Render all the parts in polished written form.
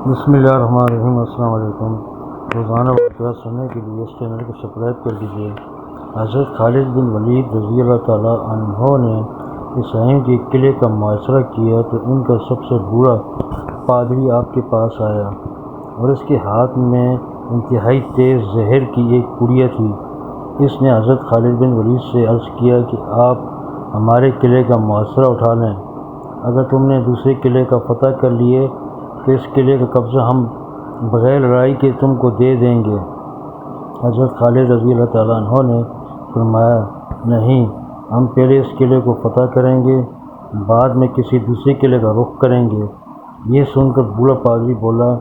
بسم اللہ الرحمن الرحیم۔ السلام علیکم۔ روزانہ واقعات سننے کے لیے اس چینل کو سبسکرائب کر دیجیے۔ حضرت خالد بن ولید رضی اللہ تعالیٰ عنہ نے عیسائیوں کے قلعے کا محاصرہ کیا تو ان کا سب سے بوڑھا پادری آپ کے پاس آیا اور اس کے ہاتھ میں انتہائی تیز زہر کی ایک پڑیا تھی۔ اس نے حضرت خالد بن ولید سے عرض کیا کہ آپ ہمارے قلعے کا محاصرہ اٹھا لیں۔ اگر تم نے دوسرے قلعے کا فتح کر لیے تو اس قلعے کا قبضہ ہم بغیر لڑائی کے تم کو دے دیں گے۔ حضرت خالد رضی اللہ تعالیٰ عنہ نے فرمایا، نہیں، ہم پہلے اس قلعے کو فتح کریں گے، بعد میں کسی دوسرے قلعے کا رخ کریں گے۔ یہ سن کر بوڑھا پادری بولا،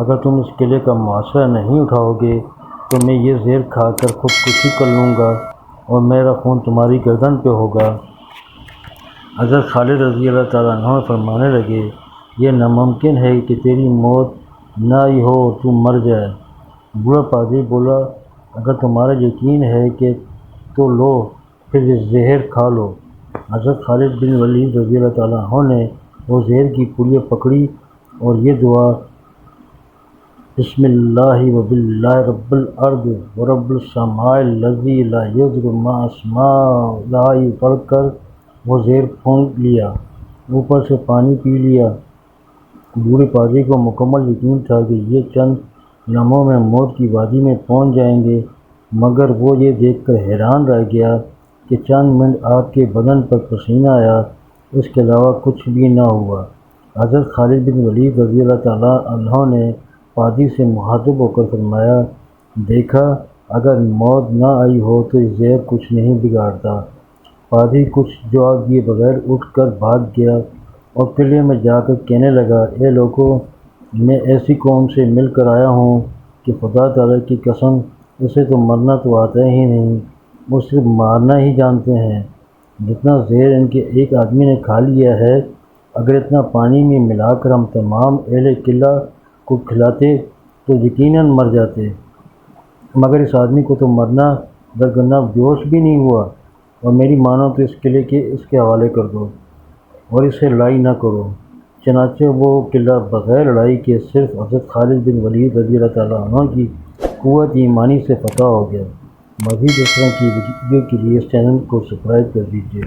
اگر تم اس قلعے کا محاصرہ نہیں اٹھاؤ گے تو میں یہ زہر کھا کر خودکشی کر لوں گا اور میرا خون تمہاری گردن پہ ہوگا۔ حضرت خالد رضی اللہ تعالیٰ عنہ فرمانے لگے، یہ ناممکن ہے کہ تیری موت نہ ہی ہو اور تو مر جائے۔ بوڑھا پادری بولا، اگر تمہارا یقین ہے کہ تو لو، پھر یہ زہر کھا لو۔ حضرت خالد بن ولید رضی اللہ تعالیٰ عنہ نے وہ زہر کی پڑیا پکڑی اور یہ دعا بسم اللہ وباللہ رب الارض ورب السماء الذی لا یضر مع اسمائہ پڑھ کر وہ زہر پھونک لیا، اوپر سے پانی پی لیا۔ بوڑھے پادری کو مکمل یقین تھا کہ یہ چند لمحوں میں موت کی وادی میں پہنچ جائیں گے، مگر وہ یہ دیکھ کر حیران رہ گیا کہ چند منٹ آپ کے بدن پر پسینہ آیا، اس کے علاوہ کچھ بھی نہ ہوا۔ حضرت خالد بن ولید رضی اللہ تعالیٰ عنہ نے پادری سے مخاطب ہو کر فرمایا، دیکھا، اگر موت نہ آئی ہو تو یہ زہر کچھ نہیں بگاڑتا۔ پادری کچھ جواب دیے بغیر اٹھ کر بھاگ گیا اور قلعے میں جا کر کہنے لگا، اے لوگو، میں ایسی قوم سے مل کر آیا ہوں کہ خدا تعالیٰ کی قسم اسے تو مرنا تو آتا ہی نہیں، وہ صرف مارنا ہی جانتے ہیں۔ جتنا زہر ان کے ایک آدمی نے کھا لیا ہے، اگر اتنا پانی میں ملا کر ہم تمام اہل قلعہ کو کھلاتے تو یقیناً مر جاتے، مگر اس آدمی کو تو مرنا درگنہ جوش بھی نہیں ہوا، اور میری مانو تو اس قلعے کے اس کے حوالے کر دو اور اس سے لڑائی نہ کرو۔ چنانچہ وہ قلعہ بغیر لڑائی کے صرف حضرت خالد بن ولید رضی اللہ تعالیٰ عنہ کی قوت ایمانی سے فتح ہو گیا۔ مزید اس طرح کی ویڈیو کے لیے اس چینل کو سبسکرائب کر دیجیے۔